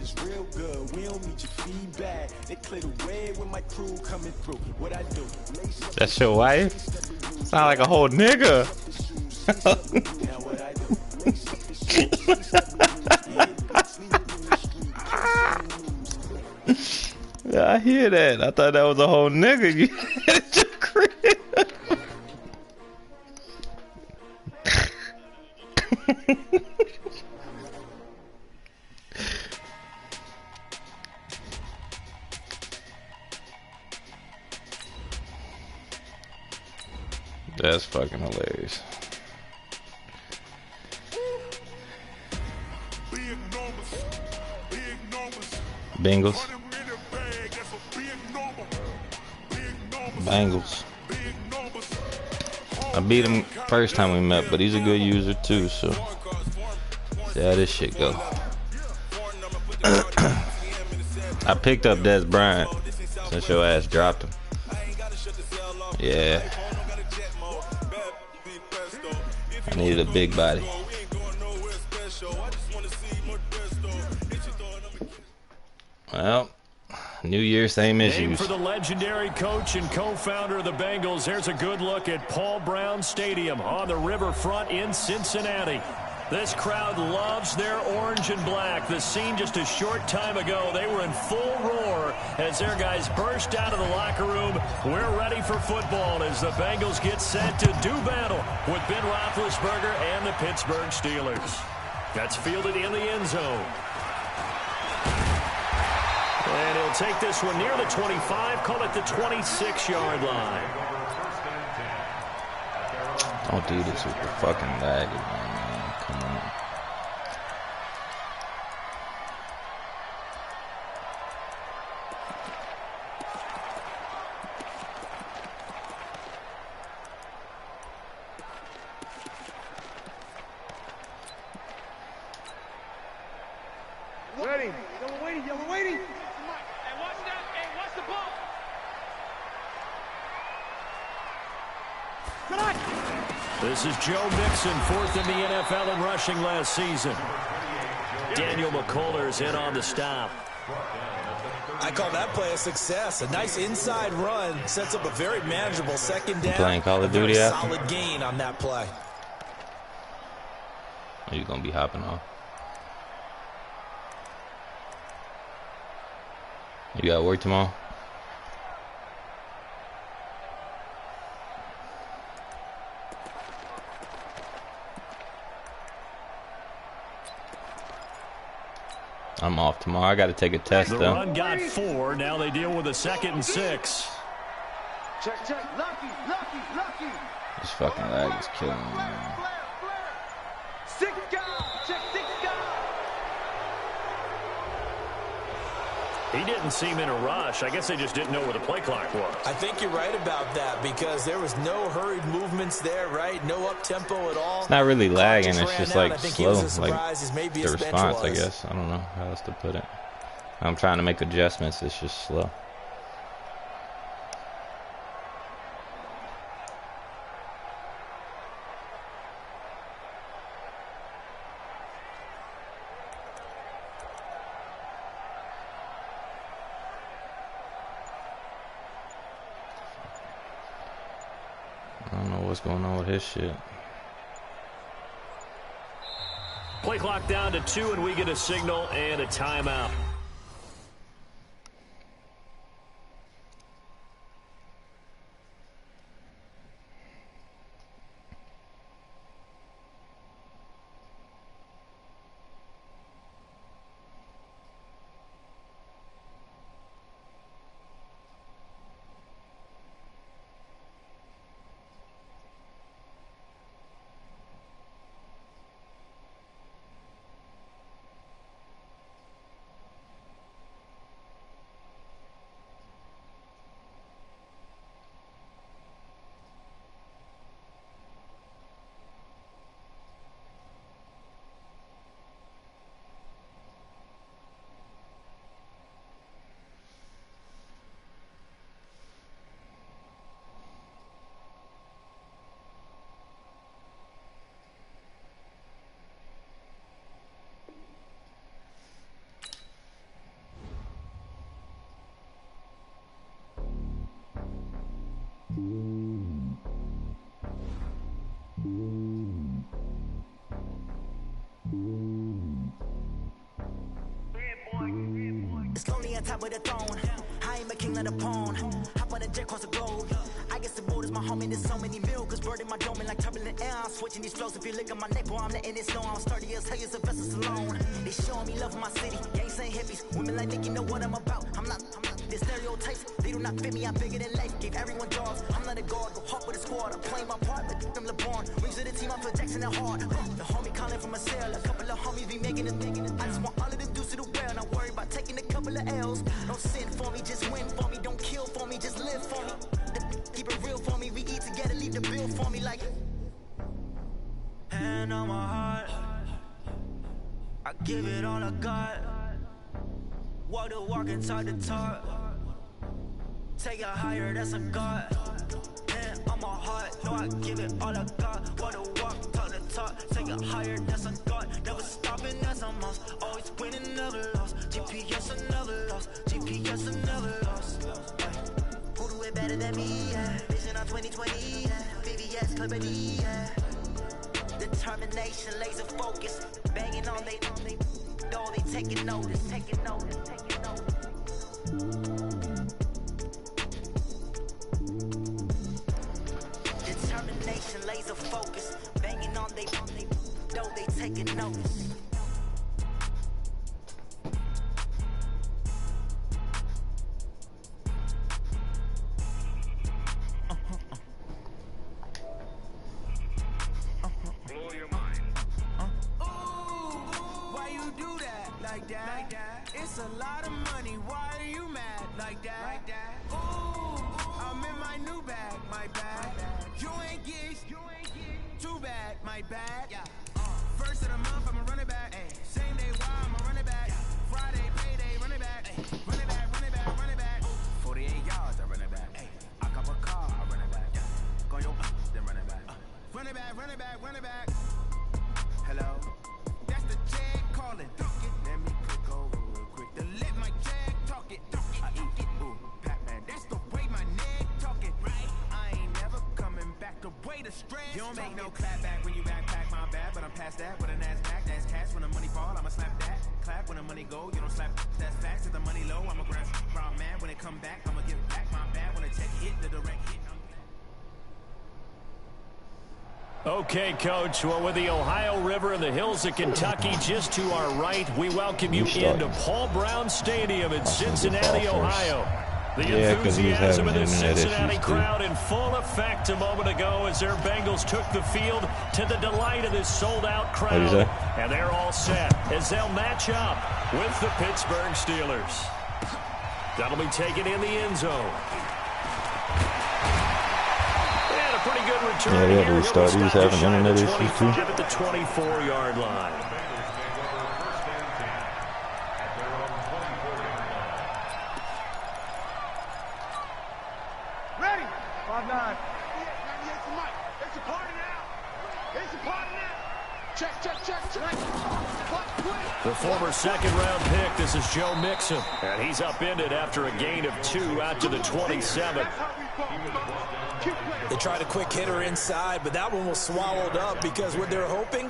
is real good. We don't need your feedback. They clear the way when my crew coming through. What I do? That's your wife? Sound like a whole nigga. Yeah, I hear that. I thought that was a whole nigga. You at your crib. That's fucking hilarious. Bengals. Bengals. I beat him first time we met, but he's a good user too, so see how this shit go. I picked up Des Bryant since your ass dropped him. Yeah. I needed a big body. Well, New Year, same issues. Named for the legendary coach and co-founder of the Bengals, here's a good look at Paul Brown Stadium on the riverfront in Cincinnati. This crowd loves their orange and black. The scene just a short time ago, they were in full roar as their guys burst out of the locker room. We're ready for football as the Bengals get set to do battle with Ben Roethlisberger and the Pittsburgh Steelers. That's fielded in the end zone. And he'll take this one near the 25, call it the 26-yard line. Don't do this with the fucking lag again, man. Come on. Ready. We're waiting. We're waiting. Hey, watch that. Hey, watch the ball. This is Joe Mixon, fourth in the NFL in rushing last season. Daniel McCullers in on the stop. I call that play a success. A nice inside run sets up a very manageable second down. Playing Call of Duty after? Solid gain on that play. Are you gonna be hopping off? You got work tomorrow? I'm off tomorrow. I got to take a test The though. run got 4. Now they deal with a 2nd and 6. Check. Lucky. This fucking lag is killing me, man. Six guys. Check 6 guys. He didn't seem in a rush. I guess they just didn't know where the play clock was. I think you're right about that because there was no hurried movements there, right? No up-tempo at all. It's not really lagging. Just It's just ran out. like I think he slow, was as like surprised as maybe the his bench response, I was. guess. I don't know how else to put it. I'm trying to make adjustments. It's just slow. I don't know what's going on with his shit. Play clock down to 2, and we get a signal and a timeout. It's lonely on top of the throne. I ain't a king, not a pawn. Hop on a jet across the globe. I guess the boat is my home and there's so many milk. Bird in my dome and like turbulent air. I'm switching these flows. If you look at my neck, boy, I'm letting it snow. I'm sturdy as hell, as a vessel alone. They showing me love for my city. Gangs ain't hippies. Women like Nick, you know what I'm about. I'm not the stereotypes. They do not fit me. I'm bigger than life. Gave everyone jobs. I'm not a guard. Go hard with a squad. I'm playing my part like them LeBron. Rings to the team. I feel Jackson at heart. The homie calling from a cell. A couple of homies be making it. I just want all of them dudes to do well. Not worry about taking a couple of L's. Don't sin for me, just win for me. Don't kill for me, just live for me. Keep it real for me. We eat together, leave the bill for me like. Hand on my heart, I give it all I got. Walk the walk and talk the talk. Take it higher, that's a God. Hand on my heart, no, I give it all I got. Walk the walk, talk the talk. Take it higher, that's a God. Never stopping, that's a must. Always winning, never lost. GPS, I never lost. GPS, I never lost. Who do it better than me? Yeah. Vision on 2020. Yeah. VVS, Clarity. Yeah. Determination, laser focus. Banging on they though they taking notice. Taking notice. Taking notice. Determination, laser focus. Banging on they though they taking notice. It's a lot of money, why are you mad like that? Ooh, I'm in my new bag, my bad. You ain't get too bad, my bad. First of the month, I'ma run it back. Same day, why I'ma run it back. Friday, payday, run it back. Run it back, run it back, run it back. 48 yards, I run it back. I cop a car, I run it back. Go yo, then run it back. Run it back, run it back, run it back. Hello, that's the jag calling. Let me click over real quick to let my jag talk it. I eat it, ooh, Pac-Man. That's the way my neck talking. Right? I ain't never coming back. The way the stress. You don't make no clap back when you backpack, my bad. But I'm past that with a NASDAQ. That's cash when the money fall. I'ma slap that. Clap when the money go. You don't slap. That's facts. If the money low, I'ma grab round man. When it come back, I'ma give back my bad. When it take hit, the direct hit. Okay, Coach. Well, with the Ohio River and the hills of Kentucky just to our right, we welcome you into Paul Brown Stadium in Cincinnati, Ohio. The enthusiasm of the Cincinnati crowd in full effect a moment ago as their Bengals took the field to the delight of this sold-out crowd. And they're all set as they'll match up with the Pittsburgh Steelers. That'll be taken in the end zone. Pretty good return. Yeah, they had to restart. He was having internet issues too. At the 24-yard line. Ready? 5-9. It's a party now. It's a party now. Check, check, check, check. The former second-round pick, this is Joe Mixon. And he's upended after a gain of 2 out to the 27. They tried a quick hitter inside, but that one was swallowed up because what they're hoping,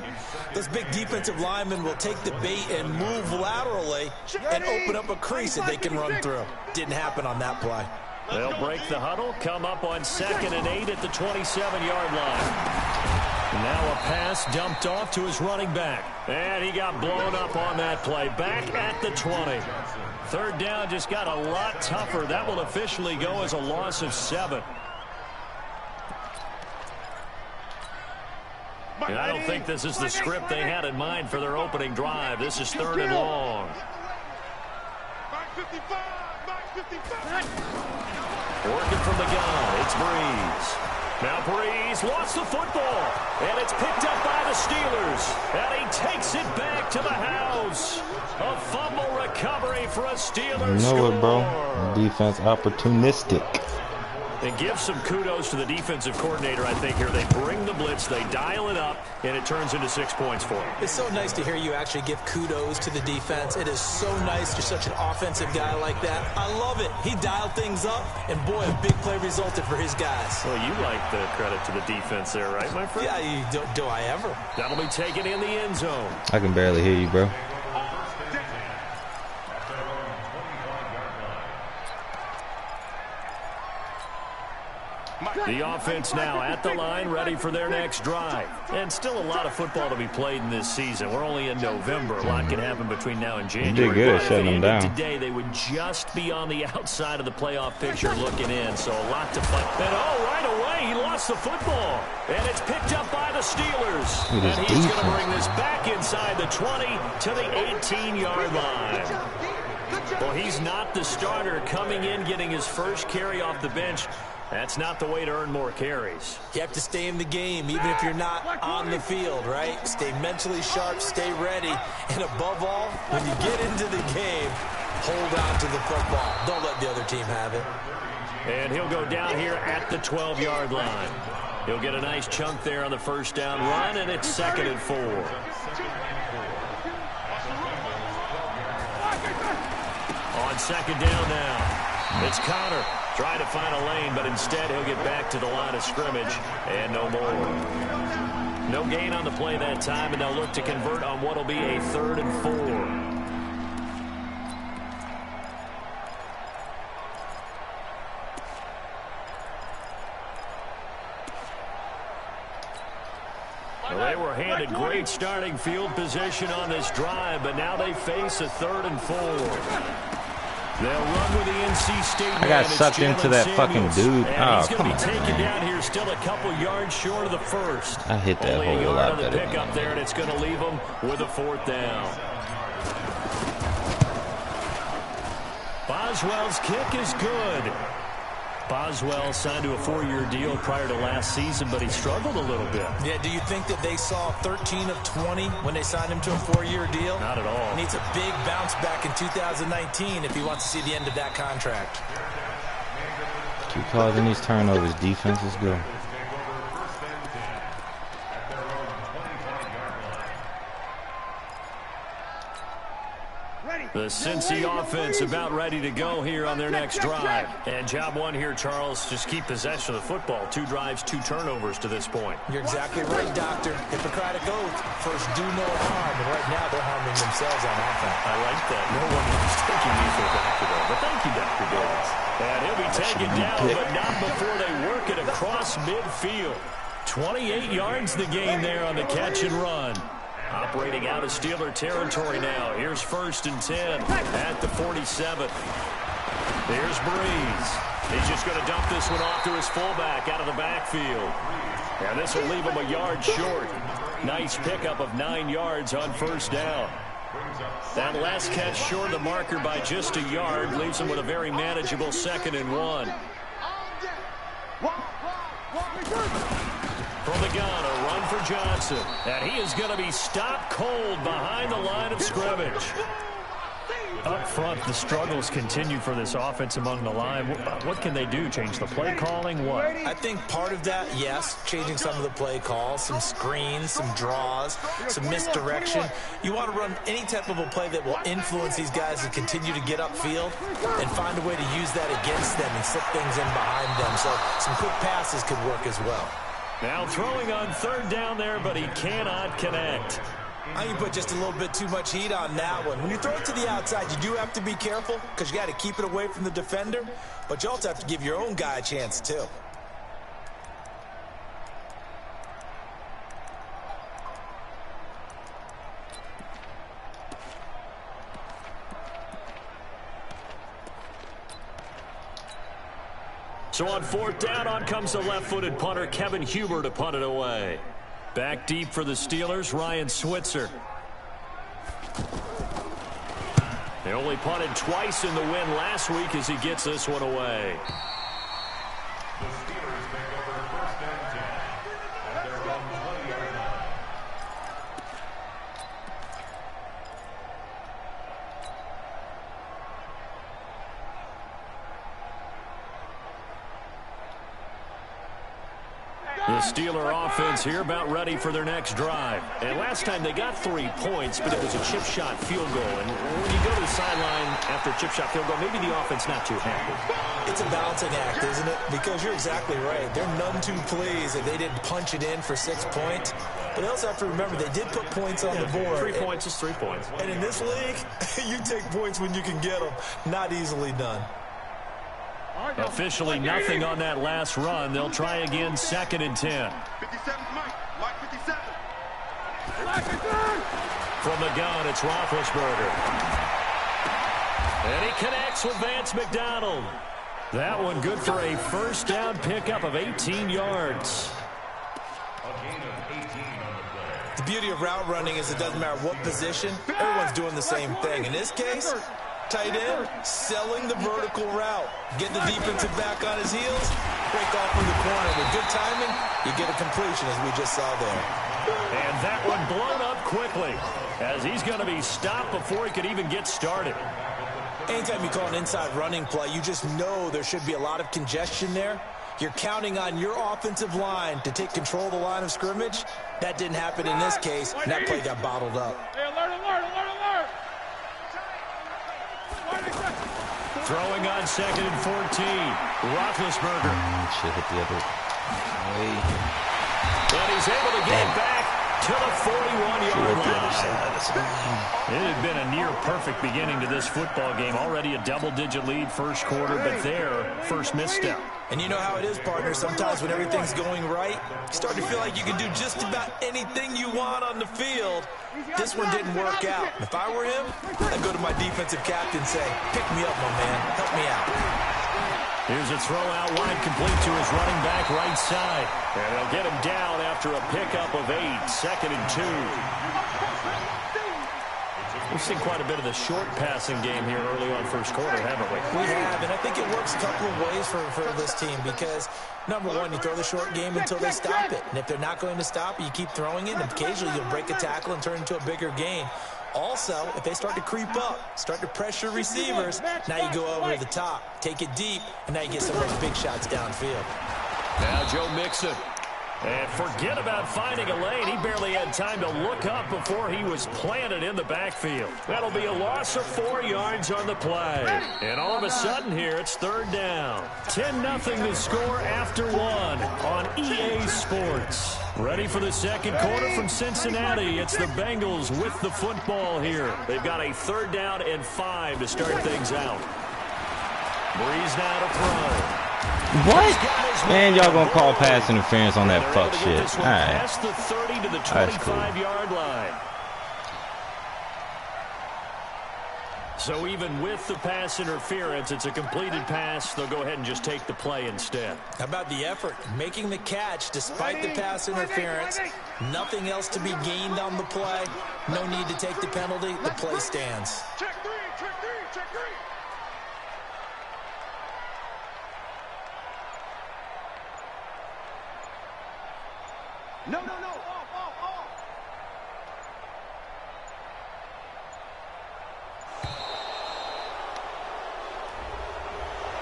those big defensive linemen will take the bait and move laterally and open up a crease that they can run through. Didn't happen on that play. They'll break the huddle, come up on 2nd and 8 at the 27-yard line. Now a pass dumped off to his running back. And he got blown up on that play. Back at the 20. Third down just got a lot tougher. That will officially go as a loss of 7. And I don't think this is the script they had in mind for their opening drive. This is 3rd and long. Working from the gun, it's Breeze. Now Breeze lost the football, and it's picked up by the Steelers. And he takes it back to the house. A fumble recovery for a Steelers score. You know it, bro. Defense opportunistic. And give some kudos to the defensive coordinator, I think, here. They bring the blitz, they dial it up, and it turns into 6 points for them. It's so nice to hear you actually give kudos to the defense. It is so nice. You're such an offensive guy like that. I love it. He dialed things up, and boy, a big play resulted for his guys. Well, you like the credit to the defense there, right, my friend? Yeah, do I ever? That'll be taken in the end zone. I can barely hear you, bro. The offense now at the line, ready for their next drive. And still a lot of football to be played in this season. We're only in November. A lot can happen between now and January. You did good at shutting them down. Today, they would just be on the outside of the playoff picture looking in. So a lot to fight. And right away, he lost the football. And it's picked up by the Steelers. And he's going to bring this back inside the 20 to the 18-yard line. Well, he's not the starter coming in, getting his first carry off the bench. That's not the way to earn more carries. You have to stay in the game, even if you're not on the field, right? Stay mentally sharp, stay ready. And above all, when you get into the game, hold on to the football. Don't let the other team have it. And he'll go down here at the 12-yard line. He'll get a nice chunk there on the first down run, and it's 2nd and 4. On 2nd down now, it's Connor trying to find a lane, but instead he'll get back to the line of scrimmage and no more. No gain on the play that time, and they'll look to convert on what will be a 3rd and 4. Well, they were handed great starting field position on this drive, but now they face a 3rd and 4. They'll run with the NC State. I got sucked into that fucking dude. Oh, he's going to be taken down here, still a couple yards short of the first. I hit that Only hole a lot on the better. pickup there, and it's going to leave him with a 4th down. Boswell's kick is good. Boswell signed to a 4-year deal prior to last season, but he struggled a little bit. Yeah, do you think that they saw 13 of 20 when they signed him to a 4-year deal? Not at all. He needs a big bounce back in 2019 if he wants to see the end of that contract. Keep causing these turnovers. Defense is good. The Cincy offense about ready to go here on their next drive. And job one here, Charles, just keep possession of the football. 2 drives, 2 turnovers to this point. You're exactly right, Doctor. Hippocratic oath. First, do no harm. And right now, they're harming themselves on offense. I like that. No one is taking me for a doctor, though. But thank you, Dr. Davis. And he'll be taken down, but not before they work it across midfield. 28 yards the gain there on the catch and run. Operating out of Steeler territory now. Here's 1st and 10 at the 47. There's Breeze. He's just going to dump this one off to his fullback out of the backfield. And this will leave him a yard short. Nice pickup of 9 yards on 1st down. That last catch short of the marker by just a yard leaves him with a very manageable 2nd and 1. From the gun, a run for Johnson. And he is going to be stopped cold behind the line of scrimmage. Up front, the struggles continue for this offense among the line. What can they do? Change the play calling? What? I think part of that, yes, changing some of the play calls, some screens, some draws, some misdirection. You want to run any type of a play that will influence these guys to continue to get upfield and find a way to use that against them and slip things in behind them. So some quick passes could work as well. Now throwing on 3rd down there, but he cannot connect. I think you put just a little bit too much heat on that one. When you throw it to the outside, you do have to be careful because you got to keep it away from the defender, but you also have to give your own guy a chance too. So on 4th down, on comes the left-footed punter, Kevin Huber, to punt it away. Back deep for the Steelers, Ryan Switzer. They only punted twice in the win last week as he gets this one away. The Steeler offense here about ready for their next drive. And last time they got 3 points, but it was a chip shot field goal. And when you go to the sideline after a chip shot field goal, maybe the offense not too happy. It's a balancing act, isn't it? Because you're exactly right. They're none too pleased that they didn't punch it in for 6 points. But they also have to remember they did put points on the board. 3 points is 3 points. And in this league, you take points when you can get them. Not easily done. Officially nothing on that last run. They'll try again, 2nd and 10. 57, Mike 57. From the gun, it's Roethlisberger. And he connects with Vance McDonald. That one good for a first down pickup of 18 yards. The beauty of route running is it doesn't matter what position, everyone's doing the same thing. In this case, tight end, selling the vertical route. Get the defensive back on his heels, break off from the corner. With good timing, you get a completion, as we just saw there. And that one blown up quickly, as he's going to be stopped before he could even get started. Anytime you call an inside running play, you just know there should be a lot of congestion there. You're counting on your offensive line to take control of the line of scrimmage. That didn't happen in this case, and that play got bottled up. Hey, alert. Throwing on 2nd and 14. Roethlisberger. Shit hit the other way. And he's able to get back to the 41-yard line. It had been a near-perfect beginning to this football game. Already a double-digit lead first quarter, but there, first misstep. And you know how it is, partner. Sometimes when everything's going right, you start to feel like you can do just about anything you want on the field. This one didn't work out. If I were him, I'd go to my defensive captain and say, pick me up, my man. Help me out. Here's a throw out wide, complete to his running back right side. And they'll get him down after a pickup of 8, 2nd and 2. We've seen quite a bit of the short passing game here early on first quarter, haven't we? We have, and I think it works a couple of ways for this team because, number one, you throw the short game until they stop it. And if they're not going to stop it, you keep throwing it, and occasionally you'll break a tackle and turn it into a bigger gain. Also, if they start to creep up, start to pressure receivers, now you go over the top, take it deep, and now you get some of those big shots downfield. Now Joe Mixon. And forget about finding a lane. He barely had time to look up before he was planted in the backfield. That'll be a loss of 4 yards on the play. And all of a sudden here, it's 3rd down. 10-0 the score after 1 on EA Sports. Ready for the second quarter from Cincinnati. It's the Bengals with the football here. They've got a 3rd down and 5 to start things out. Breeze now to throw. What? Man, y'all gonna call pass interference on that fuck shit. All right. Past the 30 to the 25-yard line. So even with the pass interference, it's a completed pass. They'll go ahead and just take the play instead. How about the effort? Making the catch despite the pass interference. Nothing else to be gained on the play. No need to take the penalty. The play stands. Check three. No. Off.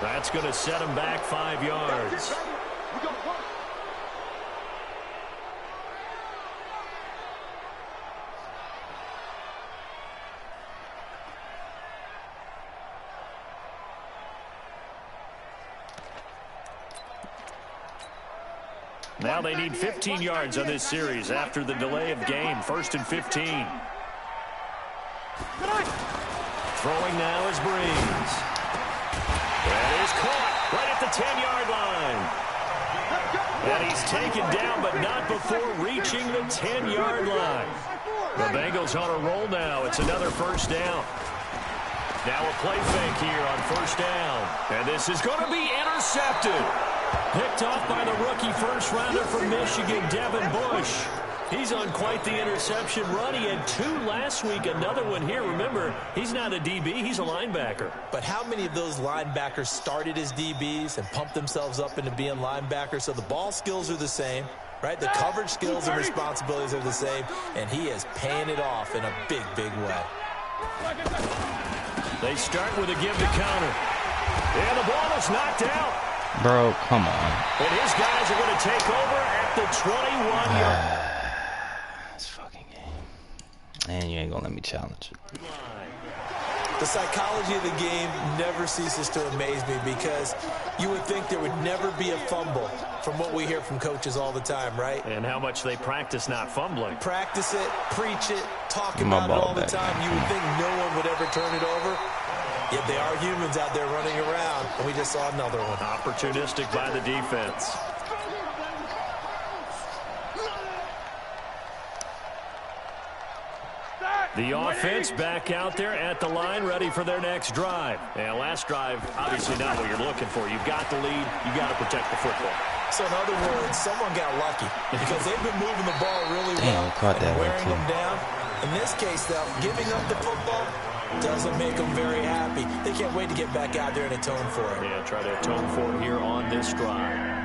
That's going to set him back 5 yards. We go work. Now they need 15 yards on this series after the delay of game. 1st and 15. Throwing now is Breeze. That is caught right at the 10-yard line. And he's taken down, but not before reaching the 10-yard line. The Bengals on a roll now. It's another 1st down. Now a play fake here on 1st down. And this is going to be intercepted. Picked off by the rookie first-rounder from Michigan, Devin Bush. He's on quite the interception run. He had 2 last week, another one here. Remember, he's not a DB, he's a linebacker. But how many of those linebackers started as DBs and pumped themselves up into being linebackers? So the ball skills are the same, right? The coverage skills and responsibilities are the same, and he is paying it off in a big, big way. They start with a give to counter. And the ball is knocked out. Bro, come on. And his guys are going to take over at the 21-yard. This fucking game. And you ain't gonna let me challenge it. The psychology of the game never ceases to amaze me because you would think there would never be a fumble from what we hear from coaches all the time, right? And how much they practice not fumbling. Practice it, preach it, talk about it all the time. You would think no one would ever turn it over. Yet they are humans out there running around, and we just saw another one. Opportunistic by the defense. The offense back out there at the line, ready for their next drive. And last drive, obviously not what you're looking for. You've got the lead. You've got to protect the football. So in other words, someone got lucky because they've been moving the ball really well caught that and one wearing too. them down. In this case, though, giving up the football doesn't make them very happy. They can't wait to get back out there and atone for it. Yeah, try to atone for it here on this drive.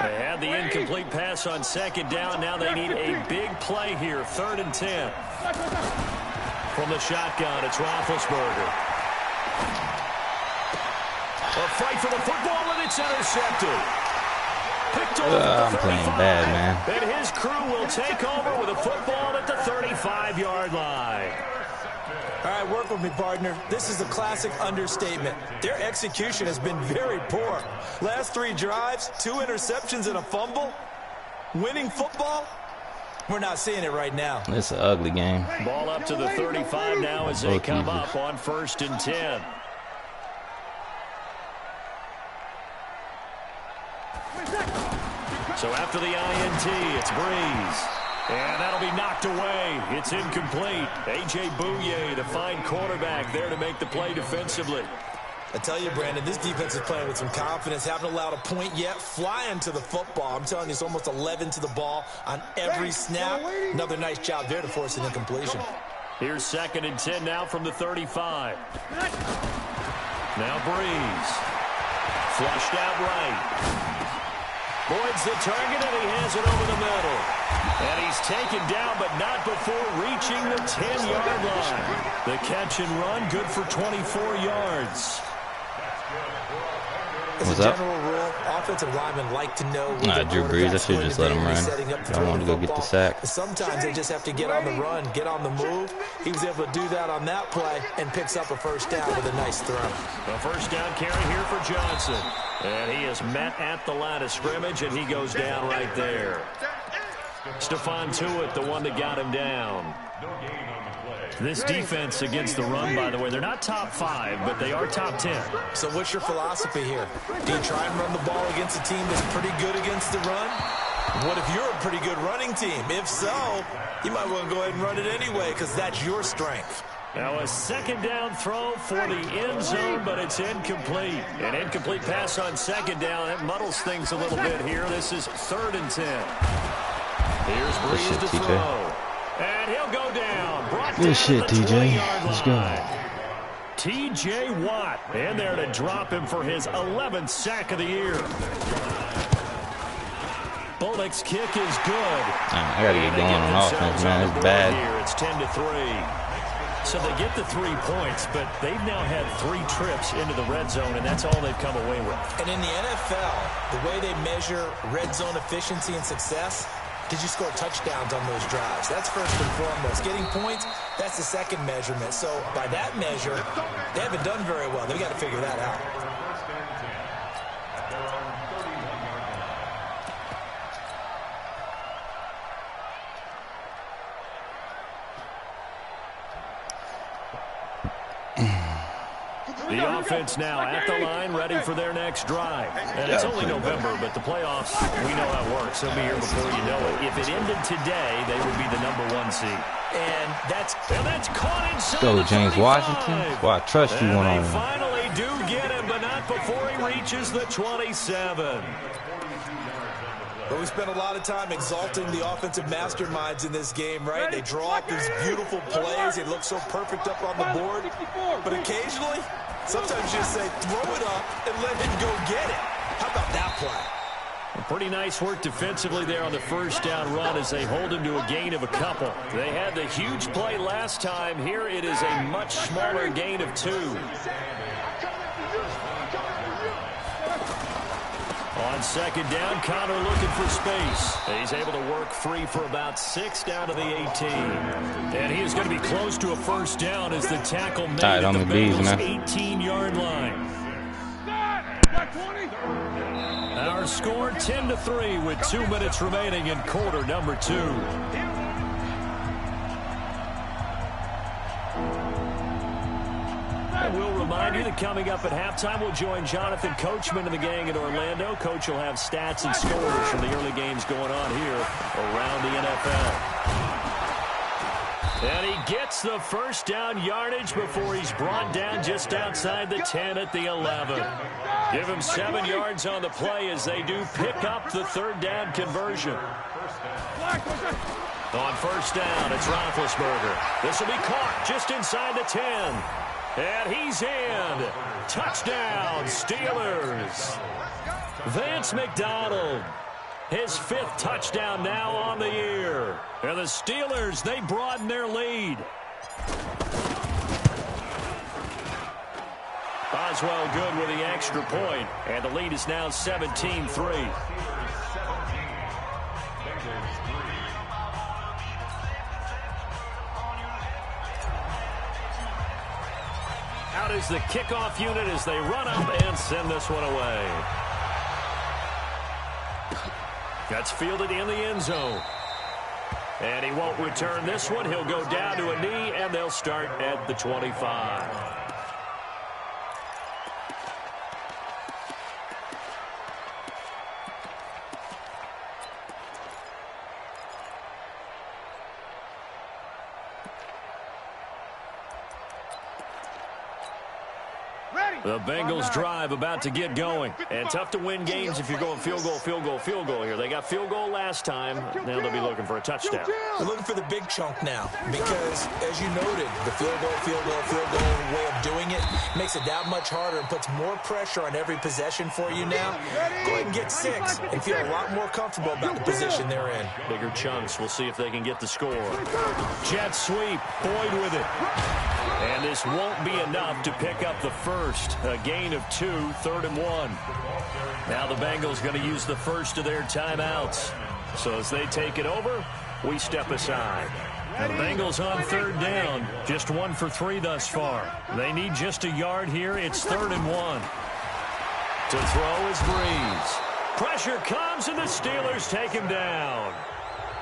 They had the incomplete pass on second down. Now they need a big play here, 3rd and 10. From the shotgun, it's Roethlisberger. A fight for the football, and it's intercepted. Picked over at the 35. I'm playing bad, man. And his crew will take over with a football at the 35-yard line. All right, work with me, partner. This is a classic understatement. Their execution has been very poor. Last 3 drives, 2 interceptions and a fumble. Winning football? We're not seeing it right now. It's an ugly game. Ball up to the 35 now as they come up on 1st and 10. So after the INT, it's Breeze. And that'll be knocked away. It's incomplete. A.J. Bouye, the fine quarterback, there to make the play defensively. I tell you, Brandon, this defense is playing with some confidence. Haven't allowed a point yet. Flying to the football. I'm telling you, it's almost 11 to the ball on every snap. Another nice job there to force an incompletion. Here's 2nd and 10 now from the 35. Now Breeze. Flushed out right. Boyd's the target, and he has it over the middle. And he's taken down, but not before reaching the 10-yard line. The catch and run, good for 24 yards. As a general rule, offensive linemen like to know when Drew Brees, I should just let him run. I want to go get the sack. Sometimes they just have to get on the run, get on the move. He was able to do that on that play and picks up a 1st down with a nice throw. A 1st down carry here for Johnson. And he is met at the line of scrimmage, and he goes down right there. Stephon Tuitt, the one that got him down. This defense against the run, by the way, they're not top 5, but they are top 10. So what's your philosophy here? Do you try and run the ball against a team that's pretty good against the run? What if you're a pretty good running team? If so, you might want to go ahead and run it anyway because that's your strength. Now a 2nd down throw for the end zone, but it's incomplete. An incomplete pass on 2nd down. That muddles things a little bit here. This is 3rd and 10. Here's Breeze to throw. And he'll go down. Good shit, TJ. Let's go. T.J. Watt in there to drop him for his 11th sack of the year. Bullock's kick is good. I got to get going on offense, man. It's bad. Here, it's 10-3. So they get the 3 points, but they've now had 3 trips into the red zone, and that's all they've come away with. And in the NFL, the way they measure red zone efficiency and success, did you score touchdowns on those drives? That's first and foremost. Getting points, that's the second measurement. So by that measure, they haven't done very well. They've got to figure that out. The offense now at the line, ready for their next drive. And it's only November, but the playoffs, we know how it works. They'll be here before you know it. If it ended today, they would be the #1 seed. And that's caught inside. Go, James Washington. Well, I trust you one on They one. finally do get him, but not before he reaches the 27. But we spent a lot of time exalting the offensive masterminds in this game, right? They draw up these beautiful plays. They look so perfect up on the board. But occasionally, sometimes you just say, throw it up and let him go get it. How about that play? Pretty nice work defensively there on the 1st down run as they hold him to a gain of a couple. They had the huge play last time. Here it is a much smaller gain of 2. On 2nd down, Connor looking for space. He's able to work free for about 6 down to the 18. And he is going to be close to a 1st down as the tackle made at the Bengals' 18-yard line. Our score 10-3 with 2 minutes remaining in quarter number 2. remind you that coming up at halftime, we'll join Jonathan Coachman and the gang in Orlando. Coach will have stats and scores from the early games going on here around the NFL. And he gets the first down yardage before he's brought down just outside the 10 at the 11. Give him 7 yards on the play as they do pick up the third down conversion. On first down, it's Roethlisberger. This will be caught just inside the 10. And he's in. Touchdown, Steelers. Vance McDonald. His 5th touchdown now on the year. And the Steelers, they broaden their lead. Boswell good with the extra point. And the lead is now 17-3. Out is the kickoff unit as they run up and send this one away. That's fielded in the end zone. And he won't return this one. He'll go down to a knee, and they'll start at the 25. The Bengals drive about to get going. And tough to win games if you're going field goal, field goal, field goal here. They got field goal last time. Now they'll be looking for a touchdown. They're looking for the big chunk now because, as you noted, the field goal way of doing it makes it that much harder and puts more pressure on every possession for you now. Go ahead and get 6 and feel a lot more comfortable about the position they're in. Bigger chunks. We'll see if they can get the score. Jet sweep. Boyd with it. And this won't be enough to pick up the first. A gain of 2, 3rd and 1. Now the Bengals going to use the first of their timeouts. So as they take it over, we step aside. Now the Bengals on 3rd down. Just 1 for 3 thus far. They need just a yard here. It's 3rd and 1. To throw is Breeze. Pressure comes and the Steelers take him down.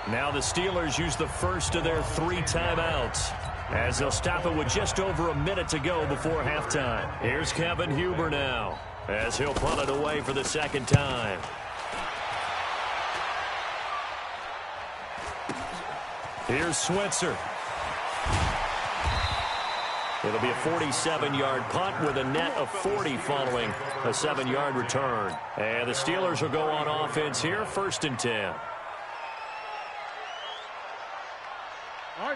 Now the Steelers use the first of their 3 timeouts, as they'll stop it with just over a minute to go before halftime. Here's Kevin Huber now, as he'll punt it away for the 2nd time. Here's Switzer. It'll be a 47-yard punt with a net of 40 following a 7-yard return. And the Steelers will go on offense here, 1st and 10.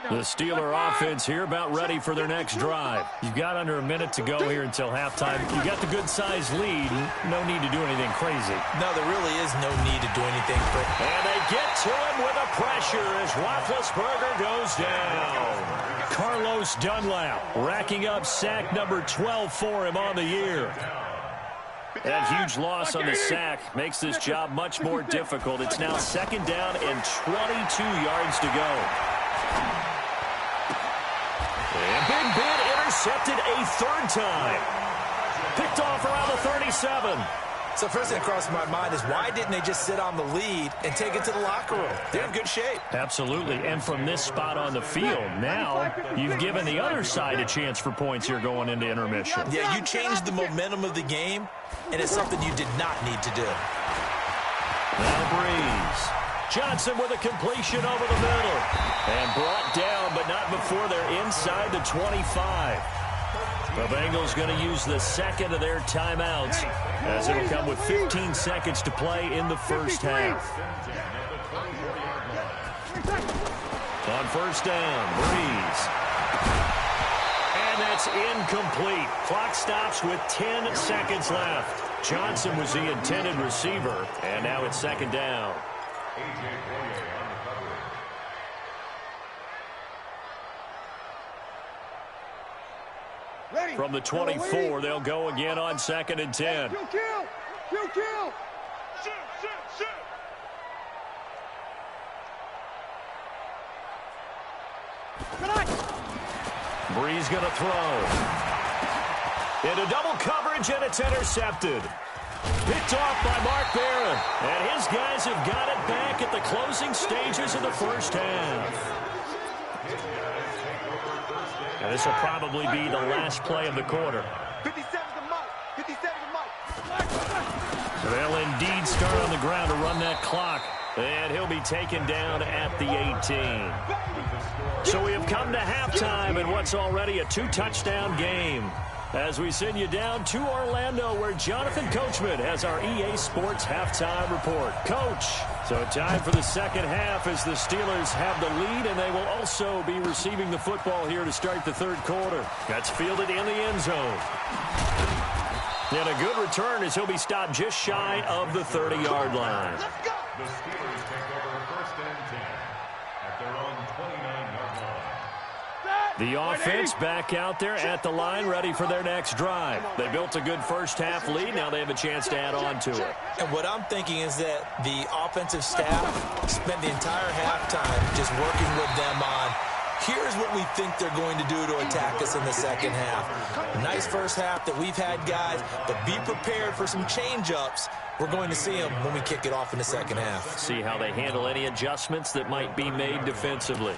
The Steeler offense here about ready for their next drive. You've got under a minute to go here until halftime. You've got the good-sized lead. No need to do anything crazy. No, there really is no need to do anything. And they get to him with a pressure as Roethlisberger goes down. Carlos Dunlap racking up sack number 12 for him on the year. That huge loss on the sack makes this job much more difficult. It's now 2nd down and 22 yards to go. And Big Ben intercepted a 3rd time. Picked off around the 37. So first thing that crossed my mind is why didn't they just sit on the lead and take it to the locker room? They're in good shape. Absolutely. And from this spot on the field, now you've given the other side a chance for points here going into intermission. Yeah, you changed the momentum of the game, and it's something you did not need to do. Now Breeze. Johnson with a completion over the middle. And brought down, but not before they're inside the 25. The Bengals going to use the 2nd of their timeouts, as it'll come with 15 seconds to play in the first half. On first down, Breeze. And that's incomplete. Clock stops with 10 seconds left. Johnson was the intended receiver, and now it's 2nd down. From the 24, they'll go again on 2nd and 10. Kill. Shoot. Breeze going to throw. Into double coverage, and it's intercepted. Picked off by Mark Barron. And his guys have got it back at the closing stages of the first half. And this will probably be the last play of the quarter. 57's the mark. 57's the mark. So they'll indeed start on the ground to run that clock. And he'll be taken down at the 18. So we have come to halftime in what's already a 2-touchdown game. As we send you down to Orlando, where Jonathan Coachman has our EA Sports halftime report. Coach, so time for the second half as the Steelers have the lead, and they will also be receiving the football here to start the third quarter. That's fielded in the end zone. And a good return as he'll be stopped just shy of the 30-yard line. Let's go. The Steelers take over 1st and 10 at their own 29-yard line. The offense back out there at the line, ready for their next drive. They built a good first-half lead. Now they have a chance to add on to it. And what I'm thinking is that the offensive staff spent the entire halftime just working with them on, here's what we think they're going to do to attack us in the second half. A nice first half that we've had, guys, but be prepared for some change-ups. We're going to see them when we kick it off in the second half. See how they handle any adjustments that might be made defensively.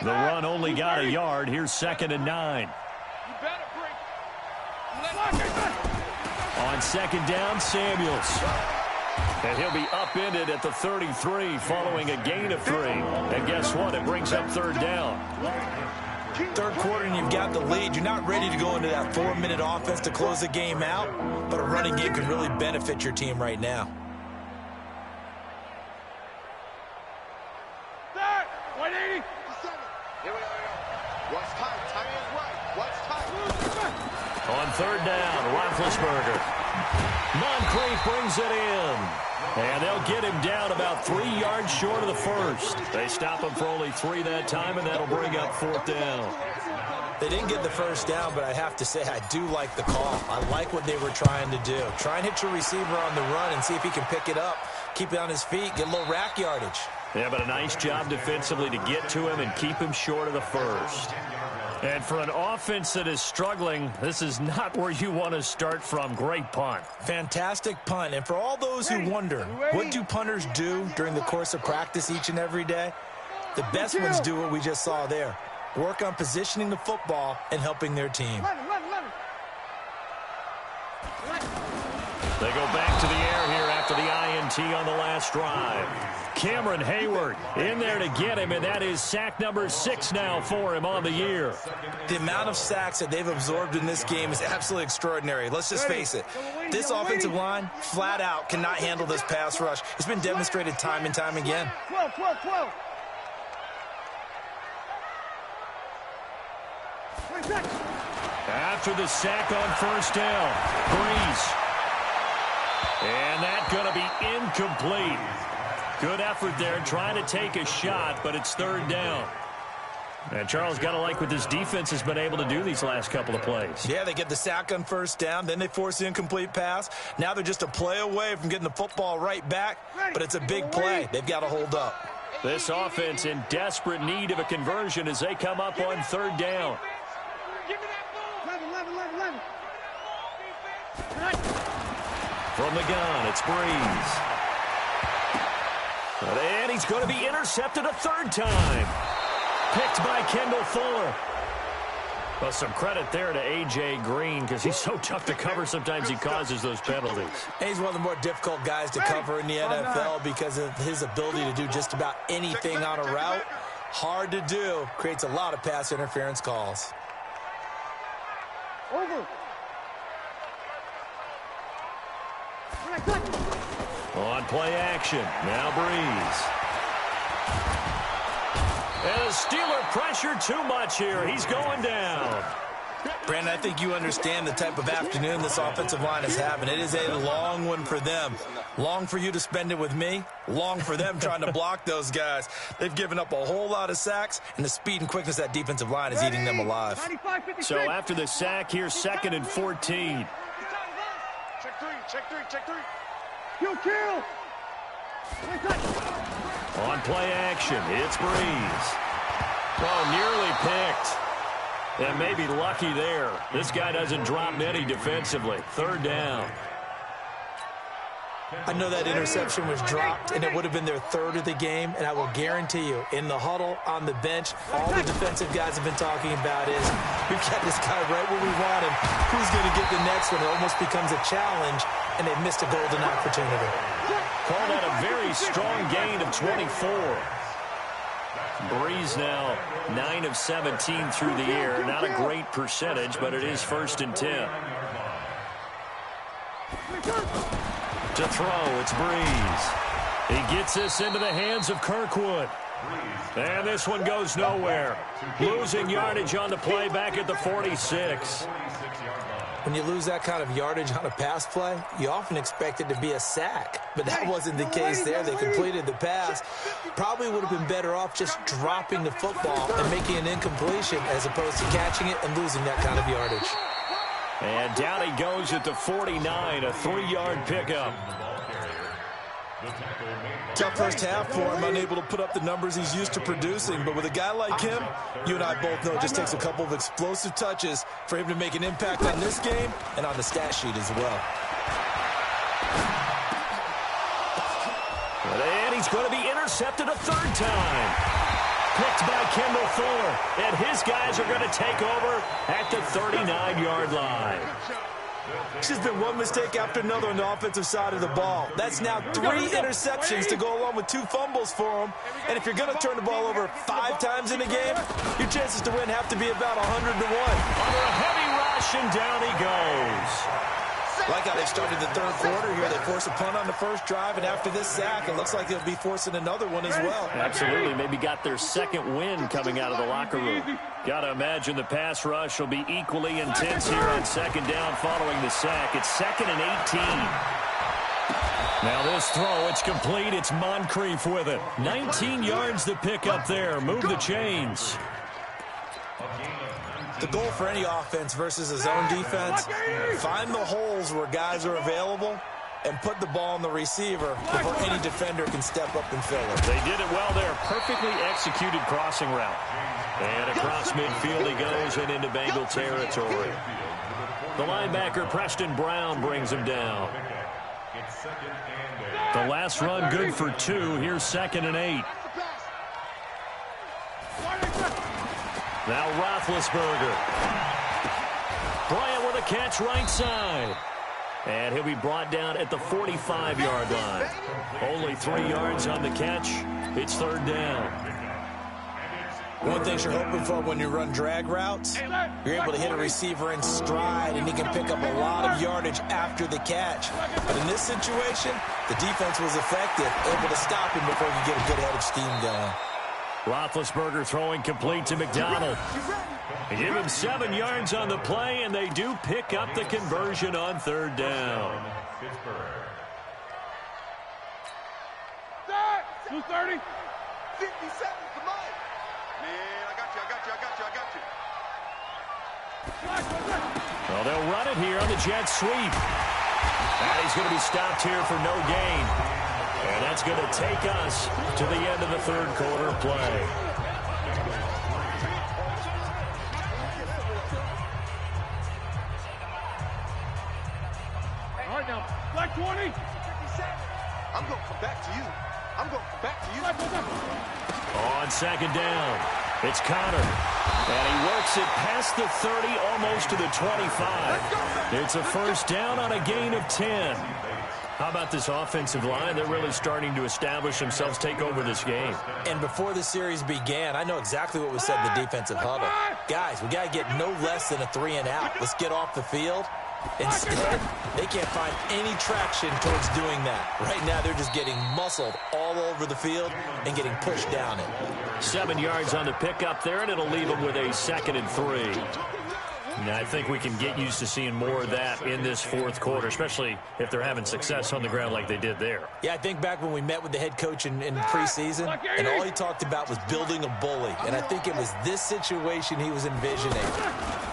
The run only got a yard. Here's 2nd and 9. You better break. On 2nd down, Samuels. And he'll be upended at the 33 following a gain of 3. And guess what? It brings up 3rd down. Third quarter and you've got the lead. You're not ready to go into that 4-minute offense to close the game out, but a running game can really benefit your team right now. 180. Here we are. What's tight? Tight is right. What's tight? On 3rd down, Roethlisberger. Moncrief brings it in. And they'll get him down about 3 yards short of the first. They stop him for only 3 that time, and that'll bring up 4th down. They didn't get the first down, but I have to say I do like the call. I like what they were trying to do. Try and hit your receiver on the run and see if he can pick it up, keep it on his feet, get a little rack yardage. Yeah, but a nice job defensively to get to him and keep him short of the first. And for an offense that is struggling, this is not where you want to start from. Great punt. Fantastic punt. And for all those who wonder, what do punters do during the course of practice each and every day? The best ones do what we just saw there. Work on positioning the football and helping their team. They go back to the air here after the INT on the last drive. Cameron Hayward in there to get him, and that is sack number 6 now for him on the year. The amount of sacks that they've absorbed in this game is absolutely extraordinary. Let's just face it. This offensive line, flat out, cannot handle this pass rush. It's been demonstrated time and time again. 12. After the sack on 1st down, Breeze. And that's going to be incomplete. Good effort there, trying to take a shot, but it's 3rd down. And Charles, got to like what this defense has been able to do these last couple of plays. Yeah, they get the sack on 1st down, then they force the incomplete pass. Now they're just a play away from getting the football right back, but it's a big play. They've got to hold up. This offense in desperate need of a conversion as they come up on 3rd down. From the gun, it's Breeze. And he's going to be intercepted a 3rd time. Picked by Kendall Fuller. Well, some credit there to A.J. Green because he's so tough to cover. Sometimes he causes those penalties. And he's one of the more difficult guys to cover in the NFL because of his ability to do just about anything on a route. Hard to do. Creates a lot of pass interference calls. Over. On play action, now Breeze. And the Steeler pressure too much here. He's going down. Brandon, I think you understand the type of afternoon this offensive line is having. It is a long one for them. Long for you to spend it with me. Long for them trying to block those guys. They've given up a whole lot of sacks, and the speed and quickness of that defensive line is eating them alive. So after the sack, here's 2nd and 14. Check three. Kill. On play action, it's Breeze. Oh, nearly picked. And maybe lucky there. This guy doesn't drop many defensively. 3rd down. I know that interception was dropped, and it would have been their third of the game, and I will guarantee you, in the huddle, on the bench, all the defensive guys have been talking about is, we've got this guy right where we want him. Who's going to get the next one? It almost becomes a challenge, and they've missed a golden opportunity. Call that a very strong gain of 24. Breeze now 9 of 17 through the air. Not a great percentage, but it is 1st and 10. To throw, it's Breeze. He gets this into the hands of Kirkwood. And this one goes nowhere. Losing yardage on the play back at the 46. When you lose that kind of yardage on a pass play, you often expect it to be a sack. But that wasn't the case there. They completed the pass. Probably would have been better off just dropping the football and making an incompletion as opposed to catching it and losing that kind of yardage. And down he goes at the 49, a 3-yard pickup. Tough first half for him, unable to put up the numbers he's used to producing. But with a guy like him, you and I both know it just takes a couple of explosive touches for him to make an impact on this game and on the stat sheet as well. And he's going to be intercepted a 3rd time. Picked by Kendall Fuller, and his guys are going to take over at the 39-yard line. It's just been one mistake after another on the offensive side of the ball. That's now 3 interceptions to go along with 2 fumbles for him. And if you're going to turn the ball over 5 times in a game, your chances to win have to be about 100 to 1. Under a heavy rush, and down he goes. Like how they started the 3rd quarter here. They forced a punt on the first drive, and after this sack, it looks like they'll be forcing another one as well. Absolutely. Maybe got their 2nd win coming out of the locker room. Got to imagine the pass rush will be equally intense here on 2nd down following the sack. It's 2nd and 18. Now this throw, it's complete. It's Moncrief with it. 19 yards to pick up there. Move the chains. The goal for any offense versus a zone defense, find the holes where guys are available and put the ball on the receiver before any defender can step up and fill it. They did it well there. Perfectly executed crossing route. And across midfield he goes and into Bengal territory. The linebacker, Preston Brown, brings him down. The last run good for 2. Here's 2nd and 8. Now Roethlisberger. Bryant with a catch right side. And he'll be brought down at the 45-yard line. Only 3 yards on the catch. It's 3rd down. One thing you're hoping for when you run drag routes, you're able to hit a receiver in stride, and he can pick up a lot of yardage after the catch. But in this situation, the defense was effective, able to stop him before he could get a good head of steam going. Roethlisberger throwing complete to McDonald. They give him 7 yards on the play, and they do pick up the conversion on 3rd down. 230. 57, come on. Man, I got you. Well, they'll run it here on the jet sweep. And he's going to be stopped here for no gain. And that's going to take us to the end of the 3rd quarter play. All right, now, black 20. 57. I'm going to come back to you. On 2nd down, it's Connor. And he works it past the 30, almost to the 25. It's a 1st down on a gain of 10. How about this offensive line? They're really starting to establish themselves, take over this game. And before the series began, I know exactly what was said in the defensive huddle. Guys, we got to get no less than a 3 and out. Let's get off the field. Instead, they can't find any traction towards doing that. Right now, they're just getting muscled all over the field and getting pushed down it. 7 yards on the pickup there, and it'll leave them with a 2nd and 3. Now, I think we can get used to seeing more of that in this 4th quarter, especially if they're having success on the ground like they did there. Yeah, I think back when we met with the head coach in preseason, and all he talked about was building a bully. And I think it was this situation he was envisioning.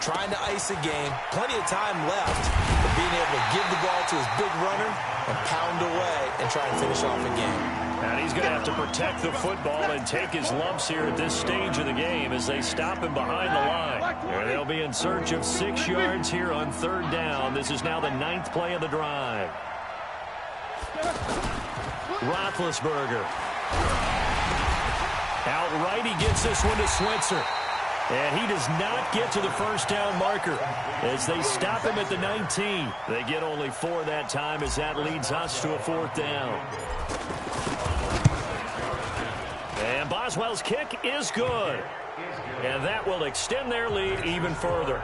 Trying to ice a game, plenty of time left, but being able to give the ball to his big runner and pound away and try and finish off a game. And he's going to have to protect the football and take his lumps here at this stage of the game as they stop him behind the line. And they'll be in search of 6 yards here on 3rd down. This is now the 9th play of the drive. Roethlisberger. Outright, he gets this one to Switzer. And he does not get to the first down marker as they stop him at the 19. They get only 4 that time as that leads us to a 4th down. And Boswell's kick is good. And that will extend their lead even further.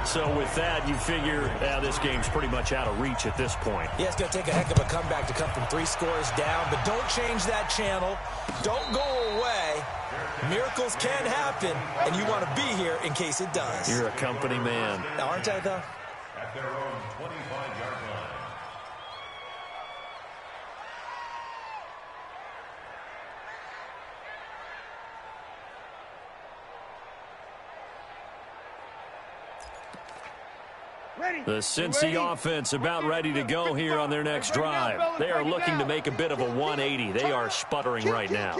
So with that, you figure this game's pretty much out of reach at this point. Yeah, it's going to take a heck of a comeback to come from 3 scores down. But don't change that channel. Don't go away. Miracles can happen, and you want to be here in case it does. You're a company man. Aren't I, though? At their own 25-yard line. The Cincy offense about ready to go here on their next drive. They are looking to make a bit of a 180. They are sputtering right now.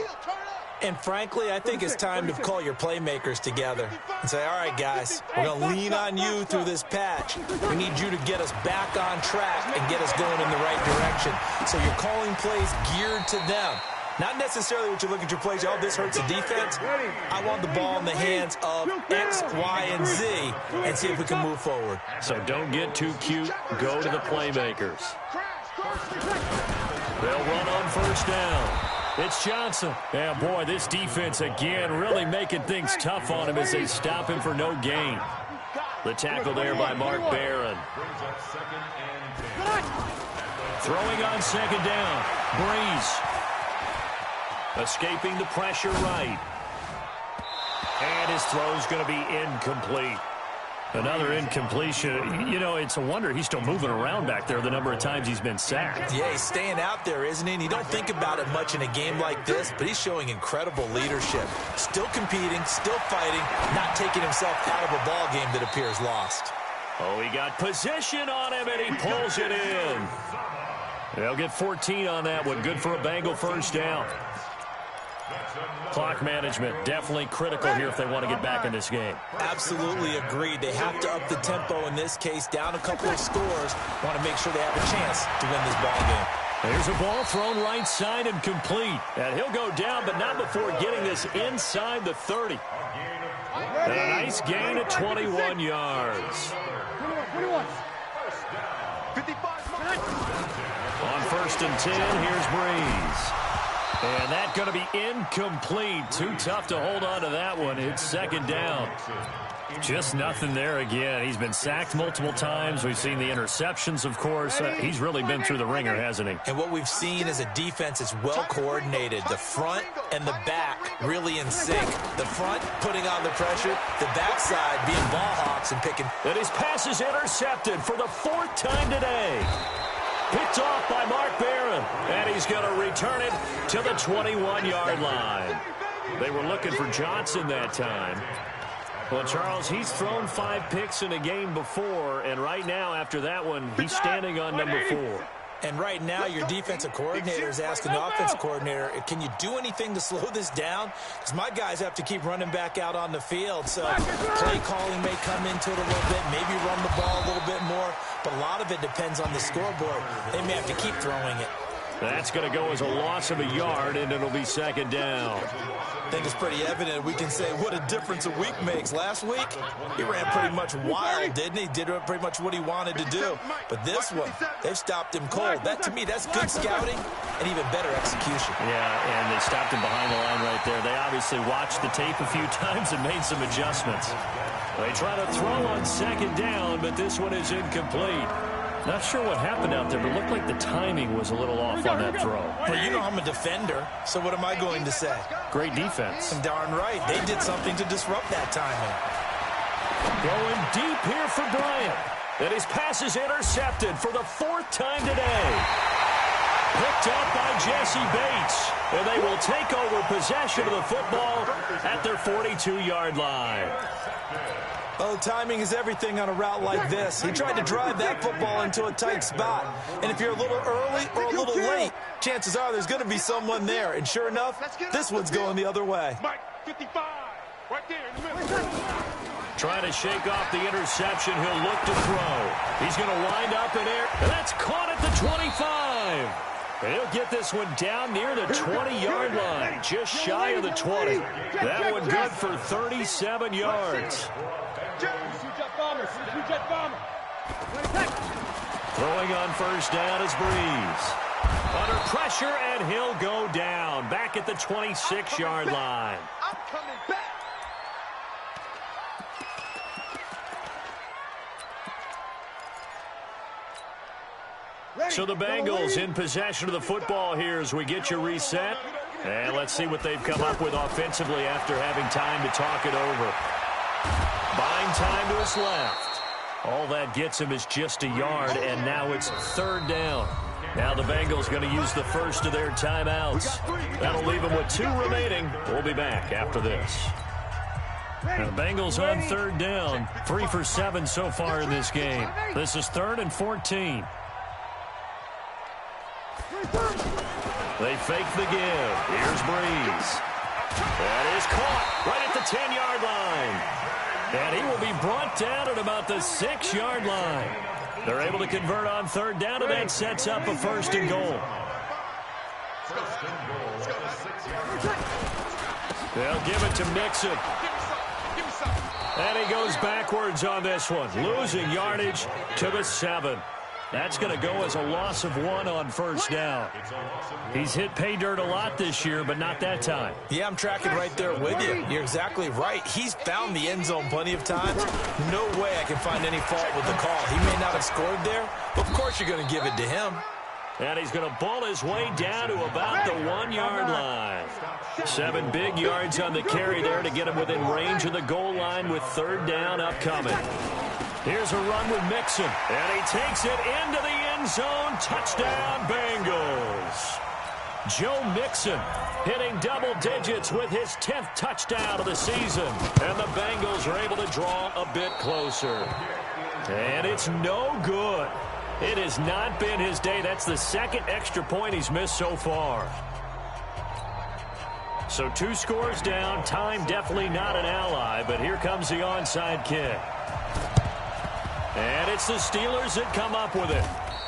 And frankly, I think it's time to call your playmakers together and say, all right, guys, we're going to lean on you through this patch. We need you to get us back on track and get us going in the right direction. So you're calling plays geared to them. Not necessarily what you look at your plays, oh, this hurts the defense. I want the ball in the hands of X, Y, and Z and see if we can move forward. So don't get too cute. Go to the playmakers. They'll run on first down. It's Johnson. Yeah, boy, this defense again really making things tough on him as they stop him for no gain. The tackle there by Mark Barron. Throwing on second down. Breeze. Escaping the pressure right. And his throw's going to be incomplete. Another incompletion. You know, it's a wonder he's still moving around back there the number of times he's been sacked. Yeah, he's staying out there, isn't he? And you don't think about it much in a game like this, but he's showing incredible leadership. Still competing, still fighting, not taking himself out of a ball game that appears lost. Oh, he got position on him, and he pulls it in. They'll get 14 on that one. Good for a Bengal first down. Clock management definitely critical here if they want to get back in this game. Absolutely agreed. They have to up the tempo in this case, down a couple of scores. Want to make sure they have a chance to win this ball game. There's a ball thrown right side and complete. And he'll go down, but not before getting this inside the 30. And a nice gain of 21 yards. 21. On first and 10, here's Breeze. And that's going to be incomplete. Too tough to hold on to that one. It's second down. Just nothing there again. He's been sacked multiple times. We've seen the interceptions, of course. He's really been through the ringer, hasn't he? And what we've seen is a defense that's well coordinated. The front and the back really in sync. The front putting on the pressure. The backside being ball hawks and picking. And his pass is intercepted for the 4th time today. Picked off by Mark Barron, and he's going to return it to the 21-yard line. They were looking for Johnson that time. Well, Charles, he's thrown 5 picks in a game before, and right now, after that one, he's standing on number 4. And right now, your defensive coordinator is asking the offensive coordinator, can you do anything to slow this down? Because my guys have to keep running back out on the field. So play calling may come into it a little bit, maybe run the ball a little bit more. But a lot of it depends on the scoreboard. They may have to keep throwing it. That's going to go as a loss of a yard, and it'll be second down. I think it's pretty evident. We can say what a difference a week makes. Last week, he ran pretty much wild, didn't he? Did pretty much what he wanted to do. But this one, they've stopped him cold. That, to me, that's good scouting and even better execution. Yeah, and they stopped him behind the line right there. They obviously watched the tape a few times and made some adjustments. They try to throw on second down, but this one is incomplete. Not sure what happened out there, but it looked like the timing was a little off on that throw. Well, you know I'm a defender, so what am I going to say? Great defense. And darn right. They did something to disrupt that timing. Going deep here for Bryant. And his pass is intercepted for the 4th time today. Picked up by Jesse Bates. And they will take over possession of the football at their 42-yard line. Oh, timing is everything on a route like this. He tried to drive that football into a tight spot. And if you're a little early or a little late, chances are there's going to be someone there. And sure enough, this one's going the other way. Mike, 55, right there in the middle. Trying to shake off the interception. He'll look to throw. He's going to wind up in air. And that's caught at the 25. He'll get this one down near the 20-yard line, just shy of the 20. That one good for 37 yards. Throwing on first down is Breeze. Under pressure, and he'll go down back at the 26-yard line. I'm coming back. So the Bengals in possession of the football here as we get you reset. And let's see what they've come up with offensively after having time to talk it over. Buying time to his left. All that gets him is just a yard, and now it's third down. Now the Bengals going to use the first of their timeouts. That'll leave them with 2 remaining. We'll be back after this. Now the Bengals on third down. 3 for 7 so far in this game. This is 3rd and 14. They fake the give. Here's Breeze. That is caught right at the 10-yard line. And he will be brought down at about the 6-yard line. They're able to convert on third down, and that sets up a 1st and goal. They'll give it to Mixon. And he goes backwards on this one, losing yardage to the 7. That's going to go as a loss of 1 on first down. He's hit pay dirt a lot this year, but not that time. Yeah, I'm tracking right there with you. You're exactly right. He's found the end zone plenty of times. No way I can find any fault with the call. He may not have scored there, but of course you're going to give it to him. And he's going to ball his way down to about the 1-yard line. 7 big yards on the carry there to get him within range of the goal line with third down upcoming. Here's a run with Mixon, and he takes it into the end zone. Touchdown, Bengals. Joe Mixon hitting double digits with his 10th touchdown of the season. And the Bengals are able to draw a bit closer. And it's no good. It has not been his day. That's the 2nd extra point he's missed so far. So 2 scores down. Time definitely not an ally, but here comes the onside kick. And it's the Steelers that come up with it.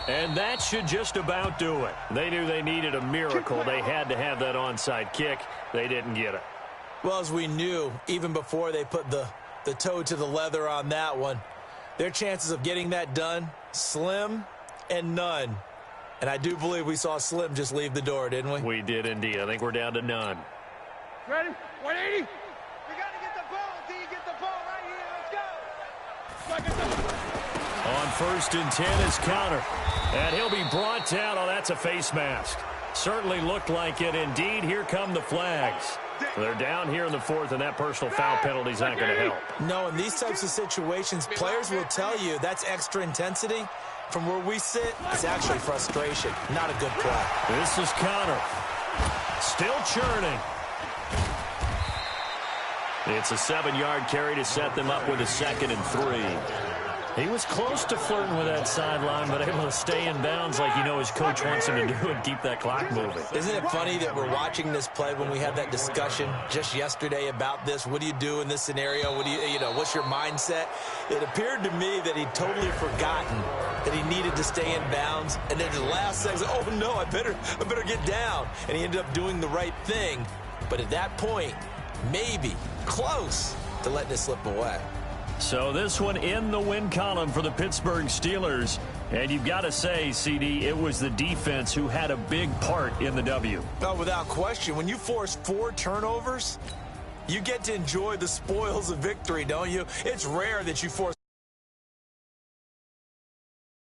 And that should just about do it. They knew they needed a miracle. They had to have that onside kick. They didn't get it. Well, as we knew, even before they put the toe to the leather on that one, their chances of getting that done, slim and none. And I do believe we saw Slim just leave the door, didn't we? We did indeed. I think we're down to none. Ready? 180. We got to get the ball. Do you get the ball right here? Let's go. On 1st and 10 is counter. And he'll be brought down. Oh, that's a face mask. Certainly looked like it. Indeed, here come the flags. They're down here in the 4th, and that personal foul penalty is not going to help. No, in these types of situations, players will tell you that's extra intensity. From where we sit, it's actually frustration. Not a good play. This is Connor. Still churning. It's a 7-yard carry to set them up with a 2nd and 3. He was close to flirting with that sideline, but able to stay in bounds like his coach wants him to do and keep that clock moving. Isn't it funny that we're watching this play when we had that discussion just yesterday about this? What do you do in this scenario? What do what's your mindset? It appeared to me that he'd totally forgotten that he needed to stay in bounds, and then the last second, oh no, I better get down. And he ended up doing the right thing. But at that point, maybe close to letting it slip away. So this one in the win column for the Pittsburgh Steelers. And you've got to say, CD, it was the defense who had a big part in the W. No, without question. When you force 4 turnovers, you get to enjoy the spoils of victory, don't you? It's rare that you force